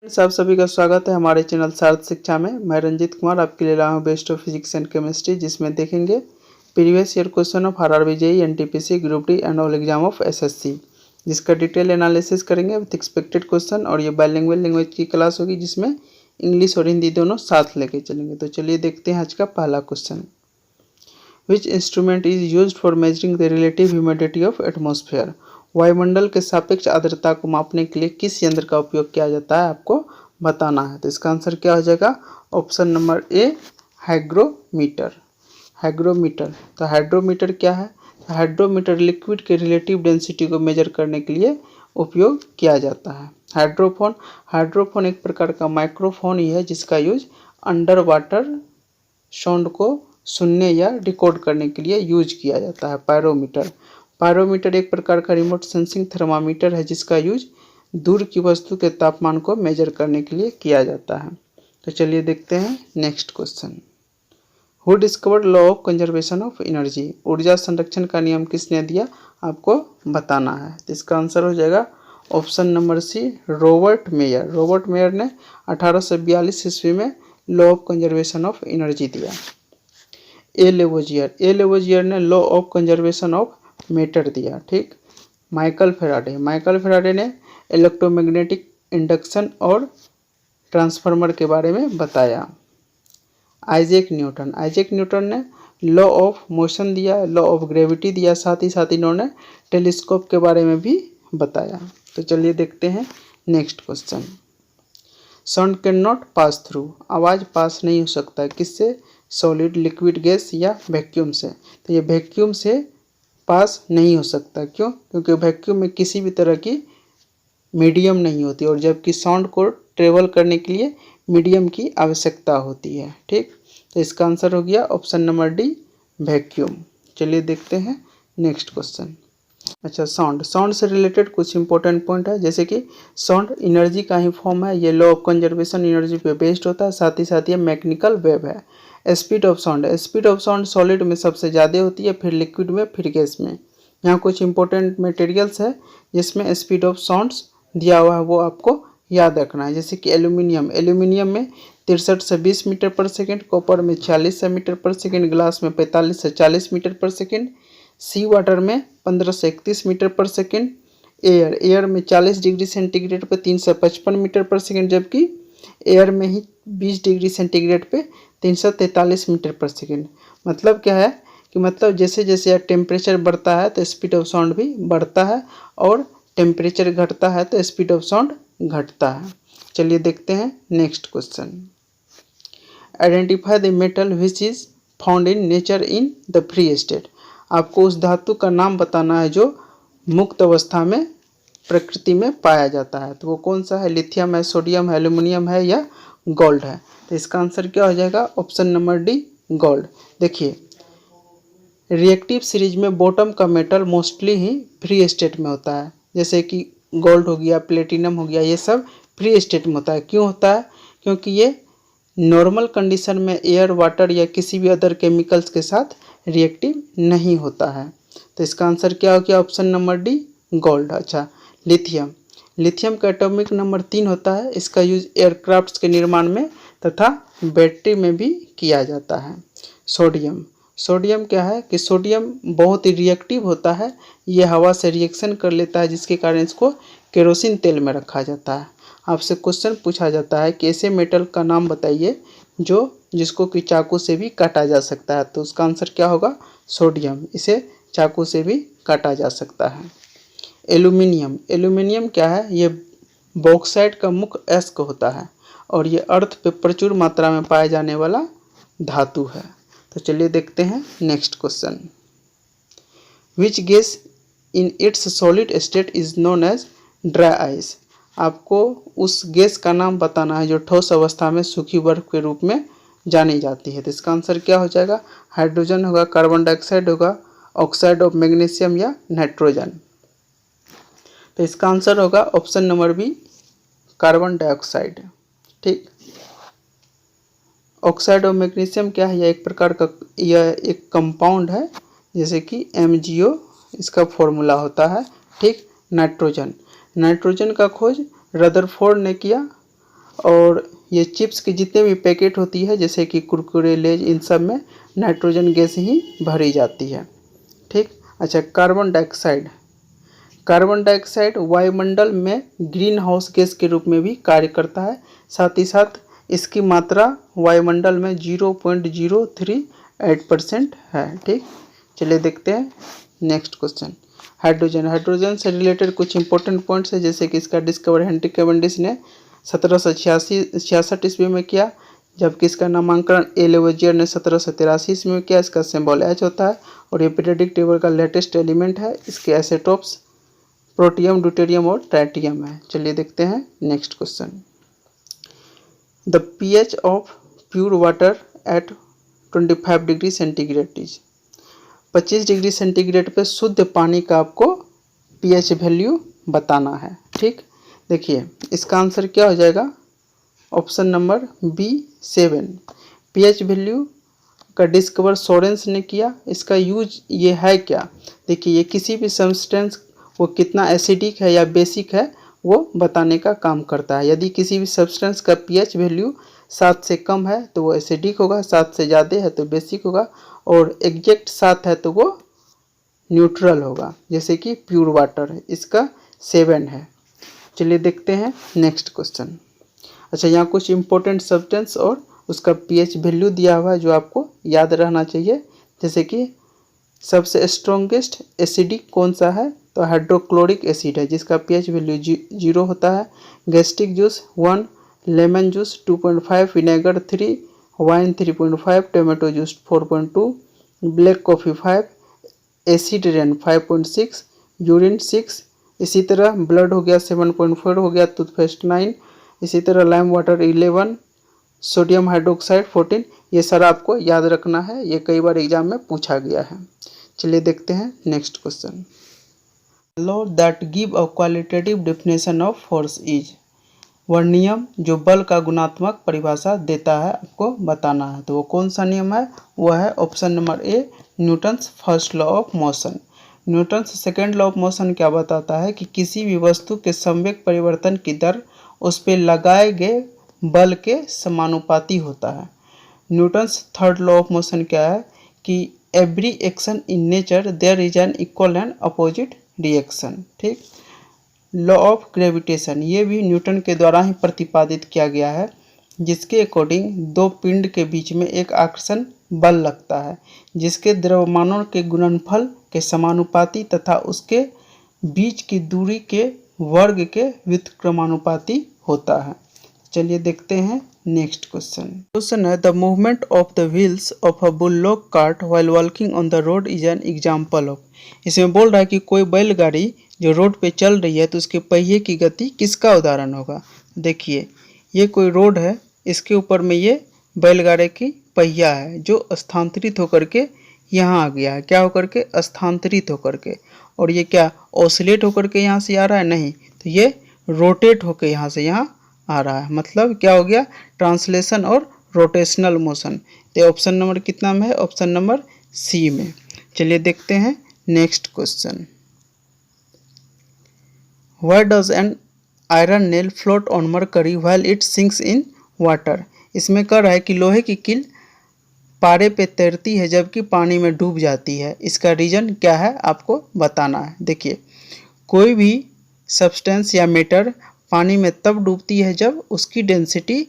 आप सभी का स्वागत है हमारे चैनल सार्थ शिक्षा में। मैं रंजीत कुमार आपके लिए लाया हूँ best of physics and chemistry, जिसमें देखेंगे previous year question of RRB JEE NTPC group D and all exam of SSC, जिसका डिटेल एनालिसिस करेंगे विथ एक्सपेक्टेड क्वेश्चन। और ये बाइलिंगुअल लैंग्वेज की क्लास होगी जिसमें इंग्लिश और हिंदी दोनों साथ लेके चलेंगे। तो चलिए देखते हैं आज का पहला question. Which instrument is used for measuring the relative humidity of atmosphere? वायुमंडल के सापेक्ष आर्द्रता को मापने के लिए किस यंत्र का उपयोग किया जाता है, आपको बताना है। तो इसका आंसर क्या हो जाएगा? Option number A, hygrometer. Hygrometer, तो हाइड्रोमीटर क्या है? तो हाइड्रोमीटर लिक्विड के रिलेटिव डेंसिटी को मेजर करने के लिए उपयोग किया जाता है। हाइड्रोफोन, हाइड्रोफोन एक प्रकार का माइक्रोफोन ही है जिसका यूज अंडर वाटर साउंड को सुनने या रिकॉर्ड करने के लिए यूज किया जाता है। पायरोमीटर, पायरोमीटर एक प्रकार का रिमोट सेंसिंग थर्मामीटर है जिसका यूज दूर की वस्तु के तापमान को मेजर करने के लिए किया जाता है। तो चलिए देखते हैं next question. Who discovered law of conservation of energy? ऊर्जा संरक्षण का नियम किसने दिया, आपको बताना है। तो इसका आंसर हो जाएगा option number C, Robert Mayer. Robert Mayer ने 1842 ईस्वी में law of conservation of energy दिया। ए लेवोजियर ने law of conservation of matter दिया। ठीक। माइकल फेराडे ने इलेक्ट्रोमैग्नेटिक इंडक्शन और ट्रांसफार्मर के बारे में बताया। आइजैक न्यूटन ने लॉ ऑफ मोशन दिया, लॉ ऑफ ग्रेविटी दिया, साथ ही इन्होंने टेलीस्कोप के बारे में भी बताया। तो चलिए देखते हैं next question. Sound can not pass through, आवाज़ पास नहीं हो सकता है किससे? सॉलिड, लिक्विड, गैस या वैक्यूम से। तो ये वैक्यूम से पास नहीं हो सकता। क्यों? क्योंकि वैक्यूम में किसी भी तरह की मीडियम नहीं होती, और जबकि साउंड को ट्रेवल करने के लिए मीडियम की आवश्यकता होती है। ठीक। तो इसका आंसर हो गया ऑप्शन नंबर डी, वैक्यूम। चलिए देखते हैं नेक्स्ट क्वेश्चन। अच्छा, साउंड से रिलेटेड कुछ इंपॉर्टेंट पॉइंट है, जैसे कि साउंड एनर्जी का ही फॉर्म है, ये लॉ ऑफ कंजर्वेशन एनर्जी पे बेस्ड होता है, साथ ही ये मैकेनिकल वेव है। स्पीड ऑफ साउंड सॉलिड में सबसे ज़्यादा होती है, फिर लिक्विड में, फिर गैस में। यहाँ कुछ इंपॉर्टेंट मटेरियल्स है जिसमें स्पीड ऑफ साउंड्स दिया हुआ है, वो आपको याद रखना है। जैसे कि एल्यूमिनियम में 63 से 20 मीटर पर सेकेंड, कॉपर में 46 से मीटर पर सेकेंड, ग्लास में 45 से 40 मीटर पर सेकेंड, सी वाटर में 15 से 31 मीटर पर सेकेंड, एयर में 40 डिग्री सेंटीग्रेड पे 355 मीटर पर सेकेंड, जबकि एयर में ही 20 डिग्री सेंटीग्रेड पे 343 मीटर पर सेकेंड। मतलब क्या है कि मतलब जैसे जैसे टेम्परेचर बढ़ता है तो स्पीड ऑफ साउंड भी बढ़ता है, और टेम्परेचर घटता है तो स्पीड ऑफ साउंड घटता है। चलिए देखते हैं next question. Identify the metal which is found in nature in the free state. आपको उस धातु का नाम बताना है जो मुक्त अवस्था में प्रकृति में पाया जाता है। तो वो कौन सा है? लिथियम है, सोडियम है, एल्यूमिनियम है या गोल्ड है? तो इसका आंसर क्या हो जाएगा? Option number D, gold. देखिए, रिएक्टिव सीरीज में बॉटम का मेटल मोस्टली ही फ्री स्टेट में होता है, जैसे कि गोल्ड हो गया, प्लेटिनम हो गया, ये सब फ्री स्टेट में होता है। क्यों होता है? क्योंकि ये नॉर्मल कंडीशन में एयर, वाटर या किसी भी अदर केमिकल्स के साथ रिएक्टिव नहीं होता है। तो इसका आंसर क्या हो गया? Option number D, gold. अच्छा, लिथियम का एटॉमिक नंबर 3 होता है। इसका यूज एयरक्राफ्ट्स के निर्माण में तथा बैटरी में भी किया जाता है। सोडियम क्या है कि सोडियम बहुत ही रिएक्टिव होता है, ये हवा से रिएक्शन कर लेता है, जिसके कारण इसको केरोसिन तेल में रखा जाता है। आपसे क्वेश्चन पूछा जाता है कि ऐसे मेटल का नाम बताइए जिसको कि चाकू से भी काटा जा सकता है। तो उसका आंसर क्या होगा? सोडियम, इसे चाकू से भी काटा जा सकता है। एल्यूमिनियम क्या है? ये बॉक्साइट का मुख्य अयस्क होता है, और ये अर्थ पे प्रचुर मात्रा में पाए जाने वाला धातु है। तो चलिए देखते हैं next question. Which gas in its solid state is known as dry ice? आपको उस गैस का नाम बताना है जो ठोस अवस्था में सूखी बर्फ के रूप में जानी जाती है। तो इसका आंसर क्या हो जाएगा? हाइड्रोजन होगा, कार्बन डाइऑक्साइड होगा, ऑक्साइड ऑफ मैग्नीशियम या नाइट्रोजन। तो इसका आंसर होगा option number B, carbon dioxide. ठीक। ऑक्साइड ऑफ मैग्नीशियम क्या है? यह एक प्रकार का एक कंपाउंड है, जैसे कि MgO इसका फॉर्मूला होता है। ठीक। नाइट्रोजन का खोज रदरफोर्ड ने किया और ये चिप्स के जितने भी पैकेट होती है जैसे कि कुरकुरे, लेज, इन सब में नाइट्रोजन गैस ही भरी जाती है। ठीक। अच्छा, कार्बन डाइऑक्साइड। कार्बन डाइऑक्साइड वायुमंडल में ग्रीन हाउस गैस के रूप में भी कार्य करता है। साथ ही साथ इसकी मात्रा वायुमंडल में 0.038% है। ठीक। चलिए देखते हैं नेक्स्ट क्वेश्चन। हाइड्रोजन। हाइड्रोजन से रिलेटेड कुछ इंपॉर्टेंट पॉइंट्स है जैसे कि इसका डिस्कवर हेनरी कैवेंडिश ने 1766 ईस्वी में किया, जबकि इसका नामांकन ए लेवोजियर ने 1783 ईस्वी में किया। इसका सिंबल एच होता है और ये पीरियोडिक टेबल का लेटेस्ट एलिमेंट है। इसके आइसोटोप्स प्रोटियम, ड्यूटेरियम और ट्राइटियम है। चलिए देखते हैं next question. The pH of pure water at 25 degree centigrade is. 25 degree centigrade पे शुद्ध पानी का आपको pH वैल्यू बताना है। ठीक। देखिए इसका आंसर क्या हो जाएगा, option number B 7। pH value का डिस्कवर सोरेंस ने किया। इसका यूज ये है क्या, देखिए ये किसी भी सब्सटेंस वो कितना एसिडिक है या बेसिक है वो बताने का काम करता है। यदि किसी भी सब्सटेंस का pH वैल्यू 7 से कम है तो वो एसिडिक होगा, 7 से ज़्यादा है तो बेसिक होगा, और एग्जैक्ट 7 है तो वो न्यूट्रल होगा। जैसे कि प्योर वाटर है, इसका 7 है। चलिए देखते हैं नेक्स्ट क्वेश्चन। अच्छा, यहाँ कुछ इंपॉर्टेंट सब्सटेंस और उसका pH वैल्यू दिया हुआ है जो आपको याद रहना चाहिए। जैसे कि सबसे स्ट्रॉन्गेस्ट एसिडिक कौन सा है, तो हाइड्रोक्लोरिक एसिड है जिसका pH वैल्यू 0 होता है। Gastric juice 1, lemon juice 2.5, vinegar 3, wine 3.5, tomato juice 4.2, black coffee 5, acid rain 5.6, urine 6, इसी तरह ब्लड हो गया 7.4 हो गया, टूथपेस्ट 9, इसी तरह लाइम वाटर 11, सोडियम हाइड्रोक्साइड 14। ये सारा आपको याद रखना है, ये कई बार एग्जाम में पूछा गया है। चलिए देखते हैं next question. Law that give a qualitative definition of force is. वह नियम जो बल का गुणात्मक परिभाषा देता है आपको बताना है। तो वो कौन सा नियम है, वह है option number A, Newton's first law of motion. Newton's second law of motion क्या बताता है कि किसी भी वस्तु के संवेग परिवर्तन की दर उस पर लगाए गए बल के समानुपाती होता है। Newton's third law of motion क्या है कि every action in nature there is an equal and opposite reaction. ठीक। लॉ ऑफ ग्रेविटेशन ये भी न्यूटन के द्वारा ही प्रतिपादित किया गया है, जिसके अकॉर्डिंग दो पिंड के बीच में एक आकर्षण बल लगता है जिसके द्रव्यमानों के गुणनफल के समानुपाती तथा उसके बीच की दूरी के वर्ग के व्युत्क्रमानुपाती होता है। चलिए देखते हैं नेक्स्ट क्वेश्चन। क्वेश्चन है the movement of the wheels of a bulldog cart while walking on the road is an example of. इसमें बोल रहा है कि कोई बैलगाड़ी जो रोड पे चल रही है तो उसके पहिए की गति किसका उदाहरण होगा। देखिए ये कोई रोड है, इसके ऊपर में ये बैलगाड़ी की पहिया है जो स्थानांतरित होकर के यहाँ आ गया है। क्या होकर के, स्थानांतरित होकर के। और ये क्या ऑसिलेट होकर के यहाँ से आ रहा है, नहीं, तो ये रोटेट होकर यहाँ से यहाँ आ रहा है। मतलब क्या हो गया, ट्रांसलेशन और रोटेशनल मोशन। तो ऑप्शन नंबर कितना में है, ऑप्शन नंबर सी में। चलिए देखते हैं next question. Why does an iron nail float on mercury while it sinks in water. इसमें कह रहा है कि लोहे की कील पारे पे तैरती है जबकि पानी में डूब जाती है। इसका रीजन क्या है आपको बताना है। देखिए कोई भी सब्सटेंस या मैटर पानी में तब डूबती है जब उसकी डेंसिटी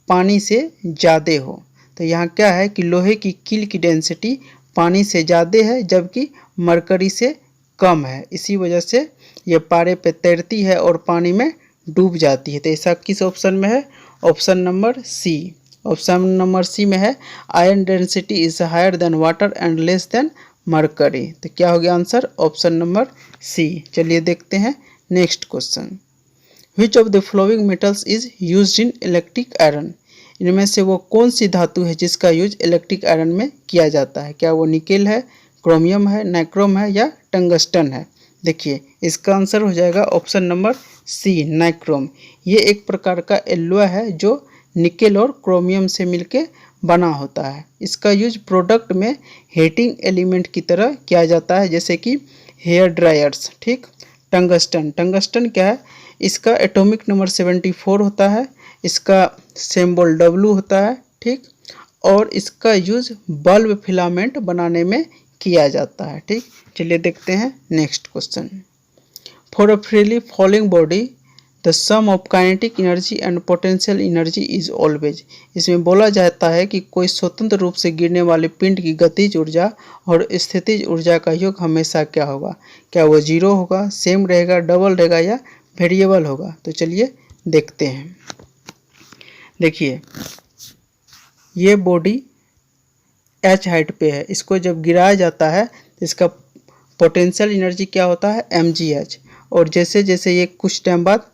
पानी से ज़्यादा हो। तो यहाँ क्या है कि लोहे की कील की डेंसिटी पानी से ज़्यादा है जबकि मरकरी से कम है, इसी वजह से ये पारे पे तैरती है और पानी में डूब जाती है। तो ऐसा किस ऑप्शन में है, option number C. Option number C में है iron density is higher than water and less than mercury. तो क्या हो गया आंसर, ऑप्शन नंबर सी। चलिए देखते हैं next question. Which of the flowing metals is used in electric iron. इनमें से वो कौन सी धातु है जिसका यूज इलेक्ट्रिक आयरन में किया जाता है। क्या वो निकेल है, क्रोमियम है, नाइक्रोम है या टंगस्टन है। देखिए इसका आंसर हो जाएगा ऑप्शन नंबर सी, नाइक्रोम। ये एक प्रकार का एलॉय है जो निकेल और क्रोमियम से मिलके बना होता है। इसका यूज प्रोडक्ट में हीटिंग एलिमेंट की तरह किया जाता है जैसे कि हेयर ड्रायर्स। ठीक। टंगस्टन, टंगस्टन क्या है, इसका एटॉमिक नंबर 74 होता है। इसका सिंबल W होता है, ठीक। और इसका यूज बल्ब फिलामेंट बनाने में किया जाता है, ठीक। चलिए देखते हैं next question. For a freely falling body the sum of kinetic energy and potential energy is always. इसमें बोला जाता है कि कोई स्वतंत्र रूप से गिरने वाले पिंड की गतिज ऊर्जा और स्थितिज ऊर्जा का योग हमेशा क्या होगा? क्या वो जीरो होगा, सेम रहेगा, डबल रहेगा या वेरिएबल होगा? तो चलिए देखते हैं। देखिए ये बॉडी h हाइट पे है, इसको जब गिराया जाता है तो इसका पोटेंशियल एनर्जी क्या होता है? mgh। और जैसे जैसे ये कुछ टाइम बाद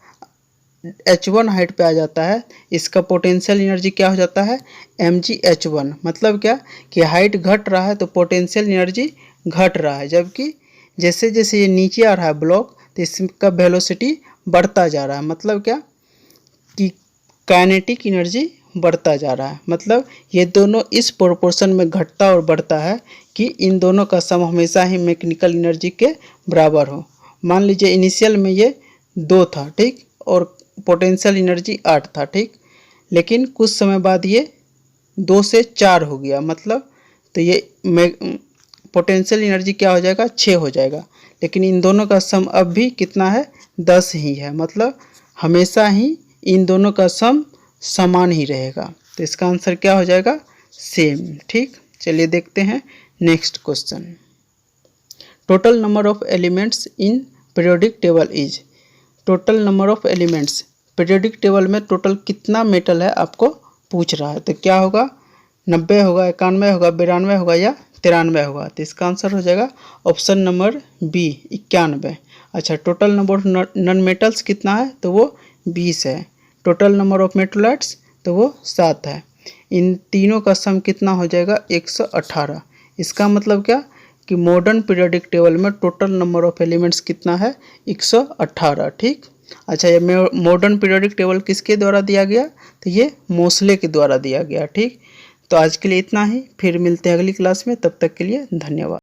h1 हाइट पे आ जाता है, इसका पोटेंशियल एनर्जी क्या हो जाता है? mgh1। मतलब क्या कि हाइट घट रहा है तो पोटेंशियल एनर्जी घट रहा है, जबकि जैसे जैसे ये नीचे आ रहा है ब्लॉक तो इसका वेलोसिटी बढ़ता जा रहा है। मतलब क्या कि काइनेटिक एनर्जी बढ़ता जा रहा है। मतलब ये दोनों इस प्रोपोर्शन में घटता और बढ़ता है कि इन दोनों का सम हमेशा ही मैकेनिकल एनर्जी के बराबर हो। मान लीजिए इनिशियल में ये 2 था, ठीक, और पोटेंशियल एनर्जी 8 था, ठीक। लेकिन कुछ समय बाद ये 2 से 4 हो गया, मतलब तो ये पोटेंशियल एनर्जी क्या हो जाएगा? 6 हो जाएगा। लेकिन इन दोनों का सम अब भी कितना है? 10 ही है। मतलब हमेशा ही इन दोनों का सम समान ही रहेगा। तो इसका आंसर क्या हो जाएगा? सेम, ठीक। चलिए देखते हैं next question. Total number of elements in periodic table is. Total number of elements periodic table में टोटल कितना मेटल है आपको पूछ रहा है। तो क्या होगा? 90 होगा, 91 होगा, 92 होगा या 93 होगा? तो इसका आंसर हो जाएगा ऑप्शन नंबर बी, 91। अच्छा, total number of non metals कितना है? तो वो 20 है। टोटल नंबर ऑफ मेटलाइट्स तो वो 7 है। इन तीनों का सम कितना हो जाएगा? 118। इसका मतलब क्या कि मॉडर्न पीरियोडिक टेबल में टोटल नंबर ऑफ एलिमेंट्स कितना है? 118, ठीक। अच्छा, ये मॉडर्न पीरियोडिक टेबल किसके द्वारा दिया गया? तो ये मोसले के द्वारा दिया गया, ठीक। तो आज के लिए इतना ही, फिर मिलते हैं अगली क्लास में। तब तक के लिए धन्यवाद।